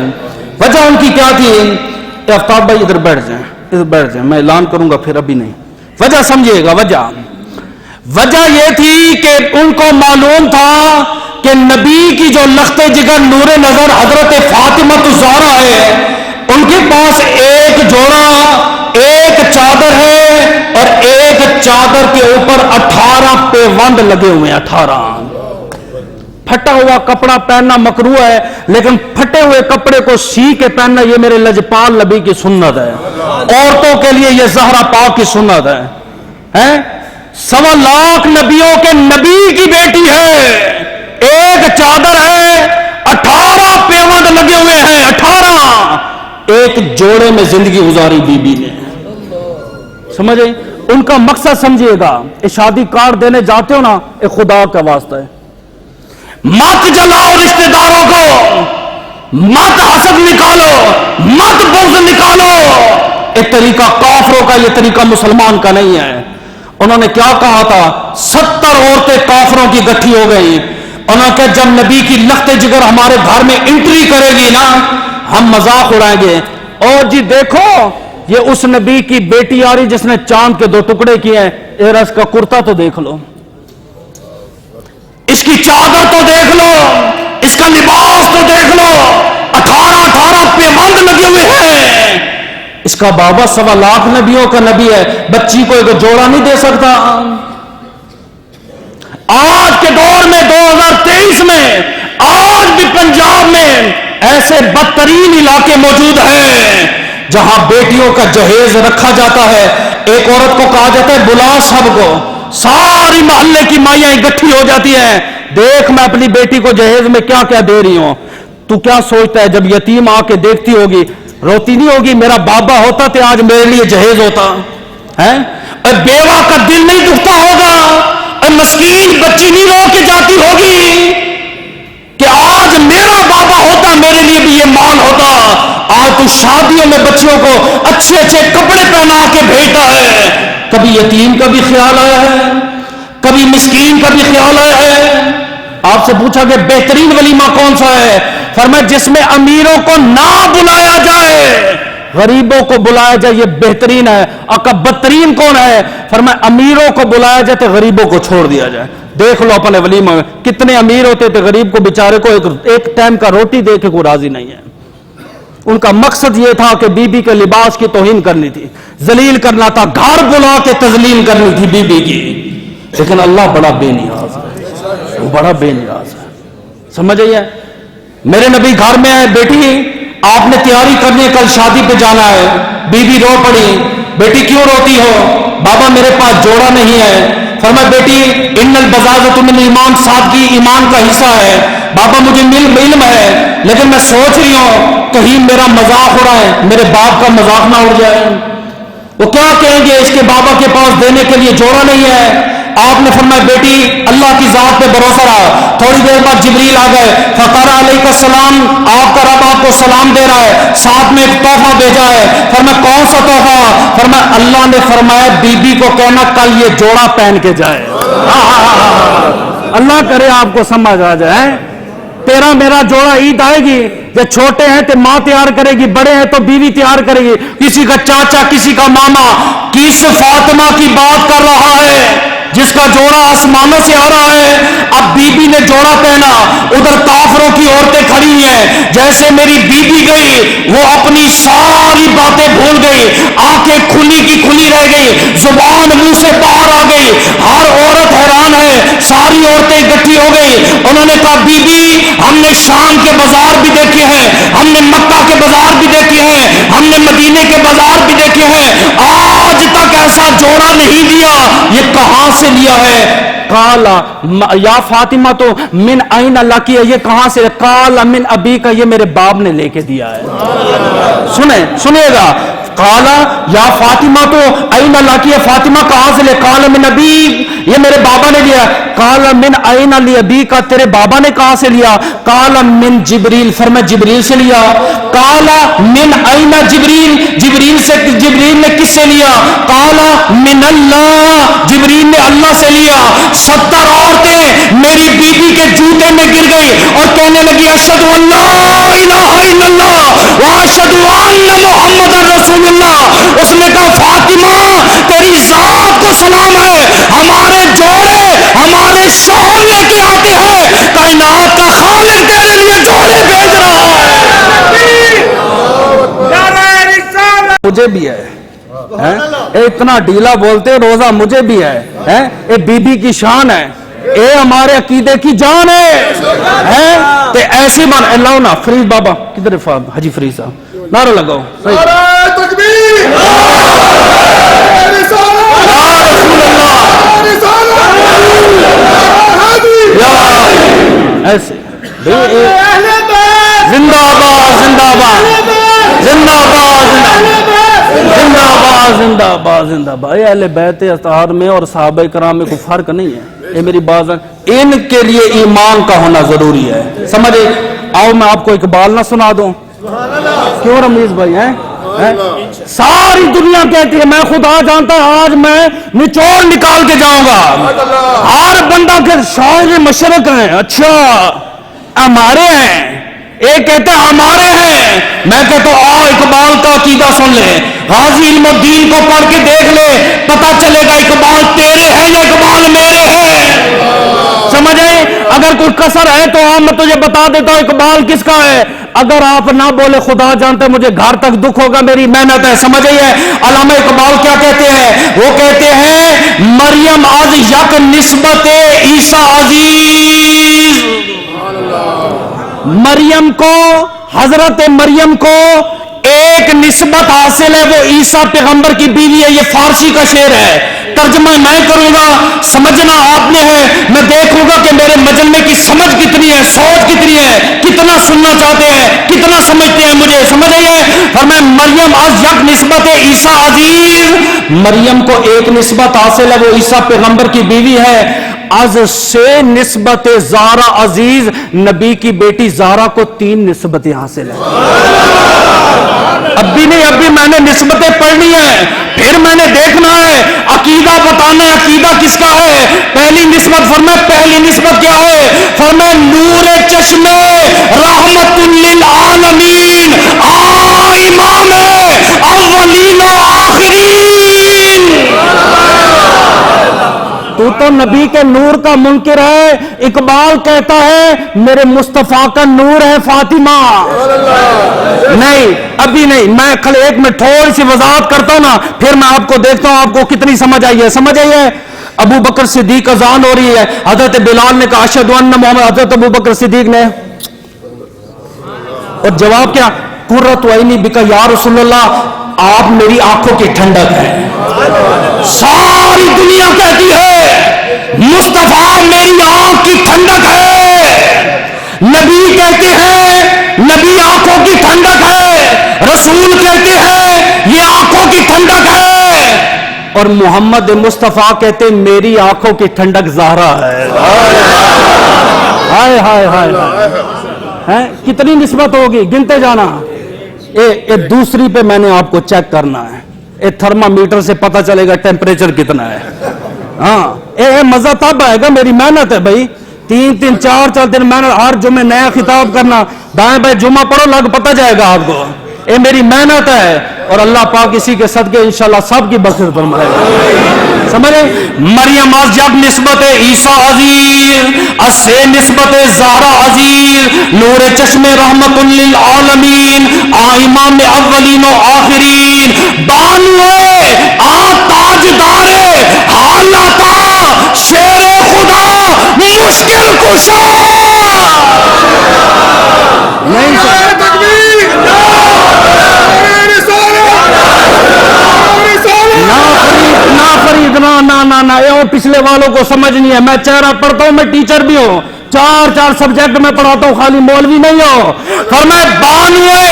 وجہ ان کی کیا تھی؟ آفتاب بھائی ادھر بیٹھ جائیں، ادھر بیٹھ جائیں، میں اعلان کروں گا پھر ابھی نہیں. وجہ سمجھیے گا. وجہ یہ تھی کہ ان کو معلوم تھا کہ نبی کی جو لخت جگر نور نظر حضرت فاطمہ الزہرا ہے، ان کے پاس ایک جوڑا، ایک چادر ہے اور ایک چادر کے اوپر 18 پیوند لگے ہوئے ہیں. 18 پھٹا ہوا کپڑا پہننا مکروہ ہے، لیکن پھٹے ہوئے کپڑے کو سی کے پہننا یہ میرے لجپال نبی کی سنت ہے. عورتوں کے لیے یہ زہرا پاک کی سنت ہے. 1.25 لاکھ نبیوں کے نبی کی بیٹی ہے، ایک چادر ہے، 18 پیوند لگے ہوئے ہیں. 18 ایک جوڑے میں زندگی گزاری بی بی نے. سمجھے ان کا مقصد سمجھیے گا. یہ شادی کارڈ دینے جاتے ہو نا، یہ خدا کا واسطہ ہے، مت جلاؤ رشتہ داروں کو، مت حسد نکالو، مت بغض نکالو. ایک طریقہ کافروں کا، یہ طریقہ مسلمان کا نہیں ہے. انہوں نے کیا کہا تھا؟ 70 عورتیں کافروں کی گٹھی ہو گئی. انہوں نے کہا جب نبی کی لخت جگر ہمارے گھر میں انٹری کرے گی نا، ہم مذاق اڑائیں گے. اور جی دیکھو یہ اس نبی کی بیٹی آ رہی جس نے چاند کے 2 ٹکڑے کیے ہیں. اس کا کرتا تو دیکھ لو، اس کی چادر تو دیکھ لو، اس کا لباس تو دیکھ لو، 18 پیوند لگے ہوئے ہیں. اس کا بابا 1.25 لاکھ نبیوں کا نبی ہے، بچی کو ایک جوڑا نہیں دے سکتا. آج کے دور میں 2023 میں آج بھی پنجاب میں ایسے بدترین علاقے موجود ہیں جہاں بیٹیوں کا جہیز رکھا جاتا ہے. ایک عورت کو کہا جاتا ہے بلا سب کو، ساری محلے کی مائیاں اکٹھی ہو جاتی ہیں، دیکھ میں اپنی بیٹی کو جہیز میں کیا کیا دے رہی ہوں. تو کیا سوچتا ہے جب یتیم آ کے دیکھتی ہوگی روتی نہیں ہوگی؟ میرا بابا ہوتا تو آج میرے لیے جہیز ہوتا ہے. اور بیوہ کا دل نہیں دکھتا ہوگا، اور مسکین بچی نہیں رو کے جاتی ہوگی کہ آج میرا بابا ہوتا میرے لیے بھی یہ مال ہوتا. آج تو شادیوں میں بچیوں کو اچھے اچھے کپڑے پہنا کے بھیجتا ہے. کبھی یتیم کا بھی خیال آیا ہے، کبھی مسکین کا بھی خیال آیا ہے. آپ سے پوچھا کہ بہترین ولیمہ کون سا ہے؟ فرمایا جس میں امیروں کو نہ بلایا جائے، غریبوں کو بلایا جائے، یہ بہترین ہے. آقا بدترین کون ہے؟ فرمایا امیروں کو بلایا جائے تو غریبوں کو چھوڑ دیا جائے. دیکھ لو اپنے ولیمہ میں کتنے امیر ہوتے تھے، غریب کو بیچارے کو ایک ٹائم کا روٹی دے کے کوئی راضی نہیں ہے. ان کا مقصد یہ تھا کہ بی بی کے لباس کی توہین کرنی تھی، ذلیل کرنا تھا، گھر بلا کے تذلیل کرنی تھی بی بی کی. لیکن اللہ بڑا بے نیاز ہے، وہ بڑا بے نیاز ہے. سمجھ آئیے؟ میرے نبی گھر میں آئے، بیٹی آپ نے تیاری کرنی ہے، کل شادی پہ جانا ہے. بی بی رو پڑی. بیٹی کیوں روتی ہو؟ بابا میرے پاس جوڑا نہیں ہے. فرمایا بیٹی ان البزازۃ من ایمان، سادگی ایمان کا حصہ ہے. بابا مجھے علم ہے، لیکن میں سوچ رہی ہوں کہیں میرا مذاق ہو رہا ہے، میرے باپ کا مذاق نہ اڑ جائے. وہ کیا کہیں گے اس کے بابا کے پاس دینے کے لیے جوڑا نہیں ہے. آپ نے فرمایا بیٹی اللہ کی ذات پہ بھروسہ رہا. تھوڑی دیر بعد جبریل آ گئے. فقال علیہ السلام، آپ کا رب آپ کو سلام دے رہا ہے، ساتھ میں ایک تحفہ بھیجا ہے. فرمایا کون سا تحفہ؟ فرمایا اللہ نے فرمایا بی بی کو کہنا کل یہ جوڑا پہن کے جائے. اللہ کرے آپ کو سمجھ آ جائے. تیرا میرا جوڑا عید آئے گی، جو چھوٹے ہیں تو ماں تیار کرے گی، بڑے ہیں تو بیوی تیار کرے گی، کسی کا چاچا کسی کا ماما. کس فاطمہ کی بات کر رہا ہے جس کا جوڑا آسمانوں سے آ رہا ہے؟ اب بی بی نے جوڑا پہنا، ادھر کافروں کی عورتیں کھڑی ہیں. جیسے میری بی بی گئی وہ اپنی ساری باتیں بھول گئی، آنکھیں کھلی کی کھلی رہ گئی، زبان منہ سے باہر آ گئی. ہر عورت حیران ہے، ساری ساری عورتیں اکٹھی ہو گئی. انہوں نے کہا بی بی ہم نے شام کے بازار بھی دیکھے ہیں, ہم نے مکہ کے بازار بھی دیکھے ہیں, ہم نے مدینے کے بازار بھی دیکھے ہیں, آج تک ایسا جوڑا نہیں لیا, یہ کہاں سے لیا ہے؟ قالا یا فاطمہ تو من این لکی, یہ کہاں سے؟ قال من ابی کا, یہ میرے باپ نے لے کے دیا ہے. سنیں گا. قالا یا فاطمہ تو این لکی, فاطمہ کہاں سے لے؟ قال من ابی, یہ میرے بابا نے لیا. قال من این لابی کا, تیرے بابا نے کہاں سے لیا؟ قال من جبریل, فرمایا جبریل سے لیا. قال من این جبریل, جبریل نے کس سے لیا؟ قال من اللہ, جبریل نے اللہ سے لیا. 70 عورتیں میری بیوی کے جوتے میں گر گئی اور کہنے لگی اشہد ان لا الہ الا اللہ واشہد ان محمد رسول اللہ. اس نے کہا فاطمہ تیری ذات کو سلام ہے, ہمارے جوڑے ہمارے شوہر لے کے آتے ہیں, کائنات کا خالق تیرے لیے جوڑے بھیج رہا ہے. مجھے بھی ہے اتنا ڈھیلا بولتے, روزہ مجھے بھی ہے, اے بی بی کی شان ہے, اے ہمارے عقیدے کی جان ہے. تے ایسی بات اللہ نا. فریض بابا کدھر حجی فریض صاحب نعرہ لگاؤ. ایسے زندہ باد زندہ باد زندہ باد زندہ باد زندہ باد زندہ باد. اہل بیت اطہار میں اور صحابہ کرام میں کوئی فرق نہیں ہے. یہ میری بات ہے, ان کے لیے ایمان کا ہونا ضروری ہے. سمجھے؟ آؤ میں آپ کو اقبال نہ سنا دوں. کیوں رمیز بھائی ہیں؟ ساری دنیا کہتی ہے میں خدا جانتا آج میں نچوڑ نکال کے جاؤں گا. ہر بندہ کے شاعر مشرق ہیں. اچھا ہمارے ہیں, ایک کہتے ہیں ہمارے ہیں. میں کہتا ہوں آؤ اقبال کا عقیدہ سن لے, غازی علم الدین کو پڑھ کے دیکھ لے, پتہ چلے گا اقبال تیرے ہیں یا اقبال میرے ہیں. سمجھ آئے؟ اگر کوئی کسر ہے تو میں تجھے بتا دیتا ہوں اقبال کس کا ہے. اگر آپ نہ بولے خدا جانتے مجھے گھر تک دکھ ہوگا, میری محنت ہے. سمجھ آئیے علامہ اقبال کیا کہتے ہیں؟ وہ کہتے ہیں مریم از یک نسبت عیسیٰ عزیز. مریم کو, حضرت مریم کو ایک نسبت حاصل ہے, وہ عیسیٰ پیغمبر کی بیوی ہے. یہ فارسی کا شعر ہے, ترجمہ میں کروں گا, سمجھنا آپ نے ہے. میں دیکھوں گا کہ میرے مجمع کی سمجھ کتنی ہے, سوچ کتنی ہے, کتنا سننا چاہتے ہیں, کتنا سمجھتے ہیں مجھے. سمجھ آئیے؟ فرمایا مریم از یک نسبت عیسیٰ عزیز, مریم کو ایک نسبت حاصل ہے, وہ عیسیٰ پیغمبر کی بیوی ہے. از سے نسبت زارا عزیز, نبی کی بیٹی زارا کو 3 نسبتیں حاصل ہیں. اب بھی نہیں, اب بھی میں نے نسبتیں پڑھنی ہے, پھر میں نے دیکھنا ہے, عقیدہ بتانا ہے عقیدہ کس کا ہے. پہلی نسبت فرمایا, پہلی نسبت کیا ہے؟ فرمایا نور چشمے رحمت للعالمین, امام اولین و آخرین. تو نبی کے نور کا منکر ہے. اقبال کہتا ہے میرے مصطفیٰ کا نور ہے فاطمہ. نہیں ابھی نہیں, میں کل ایک میں تھوڑی سی وضاحت کرتا ہوں نا, پھر میں آپ کو دیکھتا ہوں آپ کو کتنی سمجھ آئی ہے. سمجھ آئی ہے؟ ابو بکر صدیق اذان ہو رہی ہے, حضرت بلال نے کہا اشہد ان محمد, حضرت ابو بکر صدیق نے, اور جواب کیا؟ قرۃ عینی بک یا رسول اللہ, آپ میری آنکھوں کی ٹھنڈک ہے. ساری دنیا کہتی ہے مصطفیٰ میری آنکھ کی ٹھنڈک ہے. نبی کہتے ہیں نبی آنکھوں کی ٹھنڈک ہے, رسول کہتے ہیں یہ آنکھوں کی ٹھنڈک ہے, اور محمد مصطفیٰ کہتے ہیں میری آنکھوں کی ٹھنڈک زہرا ہے. ہائے ہائے ہائے, کتنی نسبت ہوگی گنتے جانا. دوسری پہ میں نے آپ کو چیک کرنا ہے, تھرمامیٹر سے پتہ چلے گا ٹیمپریچر کتنا ہے. ہاں مزہ تب آئے گا, میری محنت ہے بھائی, 3-4 دن محنت, ہر جمعے نیا خطاب کرنا, دائیں بھائی جمعہ پڑھو لگ پتہ جائے گا آپ کو. میری محنت ہے, اور اللہ پاک اسی کے صدقے انشاءاللہ سب کی بخشش فرمائے گا. سمجھے؟ مریم از یک نسبت عیسیٰ عزیز, از سے نسبت زہرا عزیز, نور چشم رحمت للعالمین, امام اولین و آخرین, بانو تاجدار حالتا, شیر خدا کشا نہیں نہ پچھلے والوں کو سمجھ نہیں ہے. میں چہرہ پڑھتا ہوں, میں ٹیچر بھی ہوں, چار سبجیکٹ میں پڑھاتا ہوں, خالی مولوی نہیں ہو. فرمائے بانوے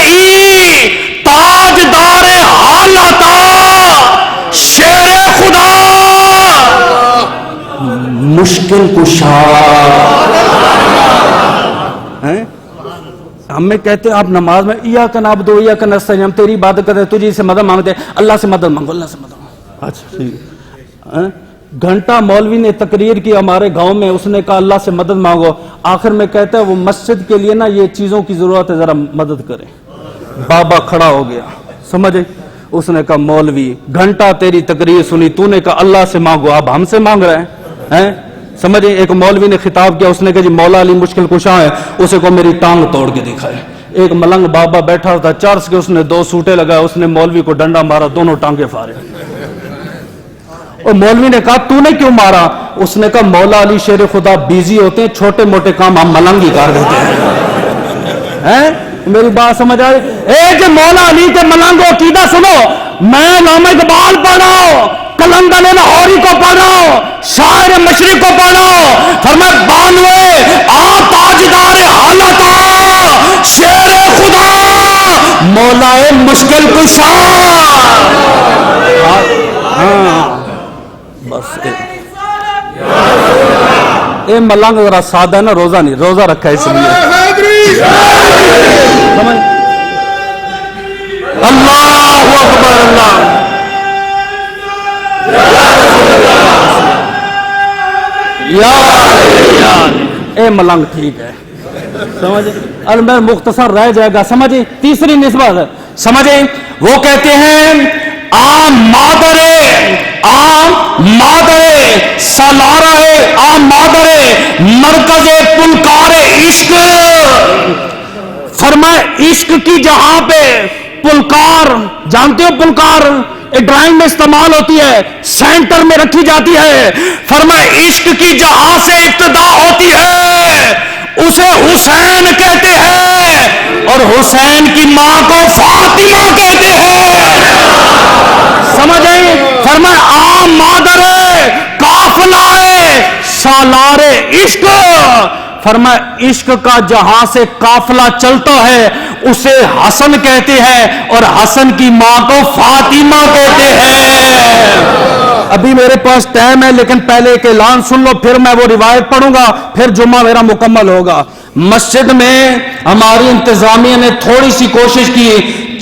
تاجدار حالتا شیر خدا مشکل کشا. ہمیں کہتے ہیں آپ نماز میں ایاک نعبد و ایاک نستعین, ہم تیری عبادت کرتے ہیں, تجھی سے مدد مانگتے ہیں, اللہ سے مدد مانگو, اللہ سے مدد مانگو. اچھا ٹھیک. گھنٹہ مولوی نے تقریر کی ہمارے گاؤں میں, اس نے کہا اللہ سے مدد مانگو, آخر میں کہتا ہے وہ مسجد کے لیے نا یہ چیزوں کی ضرورت ہے, ذرا مدد کریں. بابا کھڑا ہو گیا, سمجھے, اس نے کہا مولوی گھنٹہ تیری تقریر سنی, تو نے کہا اللہ سے مانگو, اب ہم سے مانگ رہے ہیں. سمجھے, ایک مولوی نے خطاب کیا, اس نے کہا جی مولا علی مشکل کشا ہے, اسے کو میری ٹانگ توڑ کے دکھائے. ایک ملنگ بابا بیٹھا تھا چرچ کے, اس نے 2 سوٹے لگائے, اس نے مولوی کو ڈنڈا مارا, دونوں ٹانگیں پھاڑے. اور مولوی نے کہا تو نے کیوں مارا؟ اس نے کہا مولا علی شیر خدا بیزی ہوتے ہیں, چھوٹے موٹے کام ہم ملنگ ہی کر دیتے ہیں. میری بات سمجھ آئی؟ جو مولا علی کے ملنگ ہو, عقیدہ سنو, میں علامہ اقبال پڑھ رہا ہوں, کلندر لاہوری کو پڑھ رہا ہوں, شاعر مشرق کو پڑھ رہا ہوں. فرمائے بانوے آپ تاجدار حالتا شیر خدا مولا مشکل کشا. بس اے ملنگ ذرا سادہ ہے نا, روزہ نہیں, روزہ رکھا ہے اس لیے. اللہ اکبر, اللہ اے ملنگ ٹھیک ہے, سمجھے, اب میں مختصر رہ جائے گا. سمجھے, تیسری نسبت سمجھے, وہ کہتے ہیں مادر سالارہ مادر مرکز پلکار عشق. فرمائے عشق کی جہاں پہ پلکار, جانتے ہو پلکار ڈرائنگ میں استعمال ہوتی ہے, سینٹر میں رکھی جاتی ہے. فرمائے عشق کی جہاں سے ابتدا ہوتی ہے اسے حسین کہتے ہیں, اور حسین کی ماں کو فاطمہ کہتے ہیں. سمجھ آئی؟ فرمائے عام مادر قافلہ سالار عشق. فرمائے عشق کا جہاں سے قافلہ چلتا ہے اسے حسن کہتے ہیں, اور حسن کی ماں کو فاطمہ کہتے ہیں. ابھی میرے پاس ٹائم ہے, لیکن پہلے ایک اعلان سن لو, پھر میں وہ روایت پڑھوں گا, پھر جمعہ میرا مکمل ہوگا. مسجد میں ہماری انتظامیہ نے تھوڑی سی کوشش کی,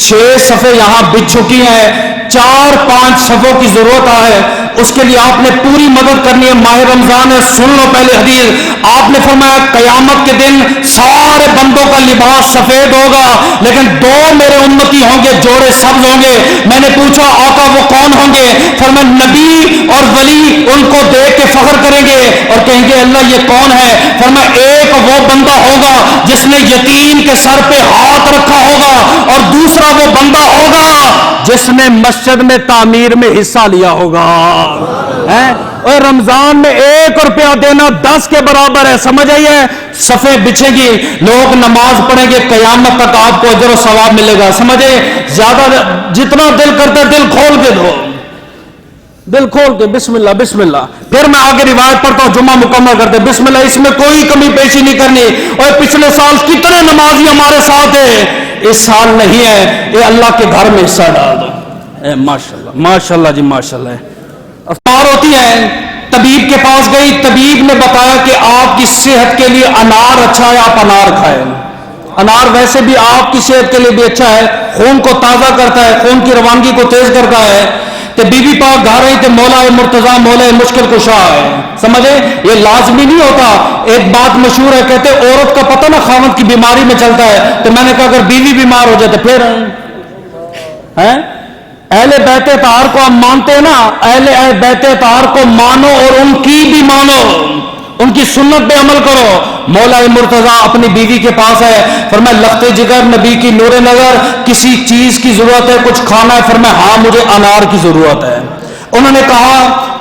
6 صفیں یہاں بچ چکی ہیں, 4-5 صفوں کی ضرورت ہے. اس کے لیے آپ نے پوری مدد کرنی ہے. ماہ رمضان ہے, سن لو پہلے حدیث. آپ نے فرمایا قیامت کے دن سارے بندوں کا لباس سفید ہوگا, لیکن 2 میرے امتی ہوں گے, جوڑے سبز ہوں گے. میں نے پوچھا آقا وہ کون ہوں گے؟ فرمایا نبی اور ولی ان کو دیکھ کے فخر کریں گے اور کہیں گے اللہ یہ کون ہے؟ فرمایا ایک وہ بندہ ہوگا جس نے یتیم کے سر پہ ہاتھ رکھا ہوگا, اور دوسرا وہ بندہ ہوگا جس نے مسجد میں تعمیر میں حصہ لیا ہوگا. اور رمضان میں 1 روپیہ دینا 10 کے برابر ہے. سمجھ آئیے, صفیں بچھے گی, لوگ نماز پڑھیں گے, قیامت تک آپ کو اجر و ثواب ملے گا. سمجھے, زیادہ جتنا دل کرتا ہے دل کھول کے دو, دل کھول کے بسم اللہ بسم اللہ. پھر میں آگے روایت پڑھتا ہوں, جمعہ مکمل کرتے بسم اللہ. اس میں کوئی کمی پیشی نہیں کرنی. اور پچھلے سال کتنے نمازی ہمارے ساتھ ہیں, اس سال نہیں ہے, یہ اللہ کے گھر میں حصہ ڈال دو. ماشاءاللہ ماشاءاللہ جی ماشاءاللہ. افطار ہوتی ہے, طبیب کے پاس گئی, طبیب نے بتایا کہ آپ کی صحت کے لیے انار اچھا ہے, آپ انار کھائیں. انار ویسے بھی آپ کی صحت کے لیے بھی اچھا ہے, خون کو تازہ کرتا ہے, خون کی روانگی کو تیز کرتا ہے. تو بی بی پاک گھر رہی تھے مولا مرتضیٰ مولا مشکل کشا ہے. سمجھے, یہ لازمی نہیں ہوتا. ایک بات مشہور ہے, کہتے عورت کا پتہ نا خاوند کی بیماری میں چلتا ہے. تو میں نے کہا اگر بیوی بیمار ہو جائے تو پھر اہل بیت اطہار کو آپ مانتے ہیں نا, اہل بیت اطہار کو مانو اور ان کی بھی مانو, ان کی سنت پہ عمل کرو. مولا مرتضیٰ اپنی بیوی کے پاس ہے, فرمایا لخت جگر نبی کی نور نظر, کسی چیز کی ضرورت ہے, کچھ کھانا ہے؟ فرمایا ہاں مجھے انار کی ضرورت ہے. انہوں نے کہا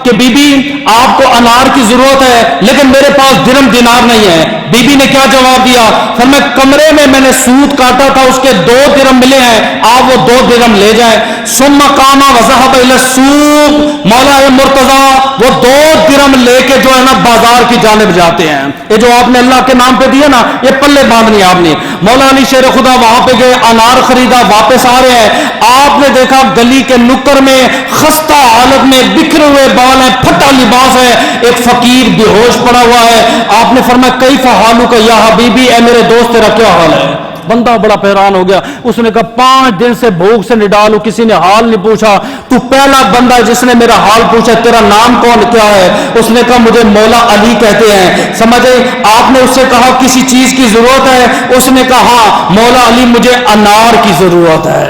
کہ بی بی آپ کو انار کی ضرورت ہے لیکن میرے پاس درم دینار نہیں ہے. بی بی نے کیا جواب دیا؟ فرمایا کمرے میں نے سوت کاٹا تھا اس کے 2 درم ملے ہیں, آپ وہ 2 درم لے جائیں. ثم قام وذهب الى السوق, مولا مرتضی وہ 2 درم لے کے جو ہے نا بازار کی جانب جاتے ہیں. یہ جو آپ نے اللہ کے نام پہ دیا نا, یہ پلے باندھنی آپ نے. مولا علی شیر خدا وہاں پہ گئے, انار خریدا, واپس آ رہے ہیں. آپ نے دیکھا گلی کے نکر میں خستہ حالت میں بکھرے ہوئے بال ہیں, پھٹا لباس ہے, ایک فقیر بے ہوش پڑا ہوا ہے. آپ نے فرمایا کیف حالک یا حبیبی, اے میرے دوست تیرا کیا حال ہے؟ بندہ بڑا حیران ہو گیا. اس نے کہا 5 دن سے بھوک سے نڈال ہوں, کسی نے حال نہیں پوچھا, تو پہلا بندہ جس نے میرا حال پوچھا. تیرا نام کون کیا ہے؟ اس نے کہا مجھے مولا علی کہتے ہیں. سمجھے؟ آپ نے اس سے کہا کسی چیز کی ضرورت ہے؟ اس نے کہا ہاں مولا علی مجھے انار کی ضرورت ہے.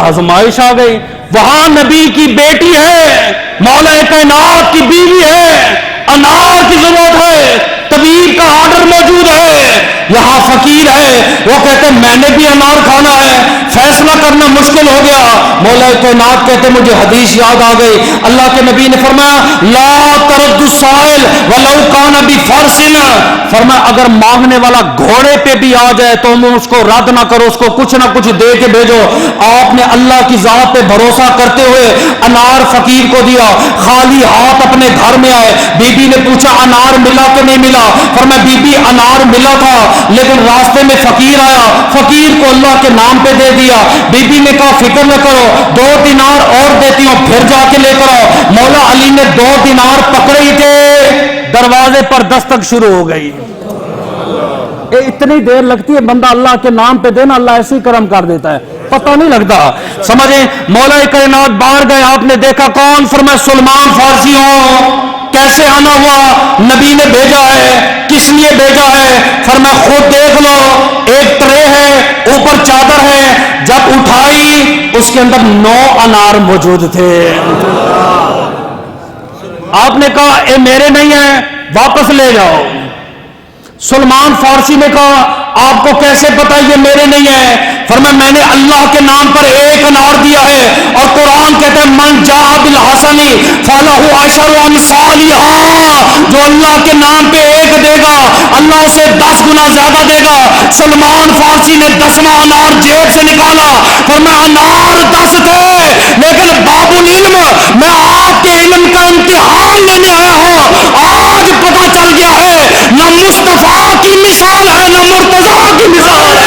آزمائش آ گئی. وہاں نبی کی بیٹی ہے, مولا کائنات کی بیوی ہے, انار کی ضرورت ہے, طبیب کا آرڈر موجود ہے. یہاں فقیر ہے, وہ کہتے میں نے بھی انار کھانا ہے, فیصلہ کرنا مشکل ہو گیا. مولا کائنات کہتے مجھے حدیث یاد آ گئی. اللہ کے نبی نے فرمایا لا ترد السائل ولو کان بفرس, فرمایا اگر مانگنے والا گھوڑے پہ بھی آ جائے تو اس کو رد نہ کرو, اس کو کچھ نہ کچھ دے کے بھیجو. آپ نے اللہ کی ذات پہ بھروسہ کرتے ہوئے انار فقیر کو دیا. خالی ہاتھ اپنے گھر میں آئے. بی بی نے پوچھا انار ملا کہ نہیں ملا؟ فرمایا بی بی انار ملا تھا لیکن راستے میں فقیر آیا, فقیر کو اللہ کے نام پہ دے دیا. بی بی نے کہا فکر نہ کرو, 2 دینار اور دیتی ہوں, پھر جا کے لے کر آؤ. مولا علی نے 2 دینار پکڑے ہی تھے, دروازے پر دستک شروع ہو گئی. اتنی دیر لگتی ہے, بندہ اللہ کے نام پہ دینا, اللہ ایسے ہی کرم کر دیتا ہے, پتہ نہیں لگتا. سمجھیں؟ مولا کائنات باہر گئے, آپ نے دیکھا کون؟ فرمایا سلمان فارسی ہو. کیسے آنا ہوا؟ نبی نے بھیجا ہے. کس لیے بھیجا ہے؟ فرمایا خود دیکھ لو, ایک ٹرے ہے, اوپر چادر ہے, جب اٹھائی اس کے اندر 9 انار موجود تھے. آپ نے کہا اے میرے نہیں ہیں, واپس لے جاؤ. سلمان فارسی نے کہا آپ کو کیسے پتا یہ میرے نہیں ہے؟ فرمایا میں نے اللہ کے نام پر 1 انار دیا ہے, اور قرآن کہتا ہے من جاء بالحسن فلہ عشر امثالھا, جو اللہ کے نام پہ 1 دے گا اللہ اسے 10 گنا زیادہ دے گا. سلمان فارسی نے 10واں انار جیب سے نکالا. فرمایا انار 10 تھے لیکن باب العلم, میں آپ کے علم کا امتحان لینے آیا ہوں. آج پتا چل گیا ہے نہ مصطفیٰ کی مثال ہے نہ مرتضیٰ کی مثال ہے.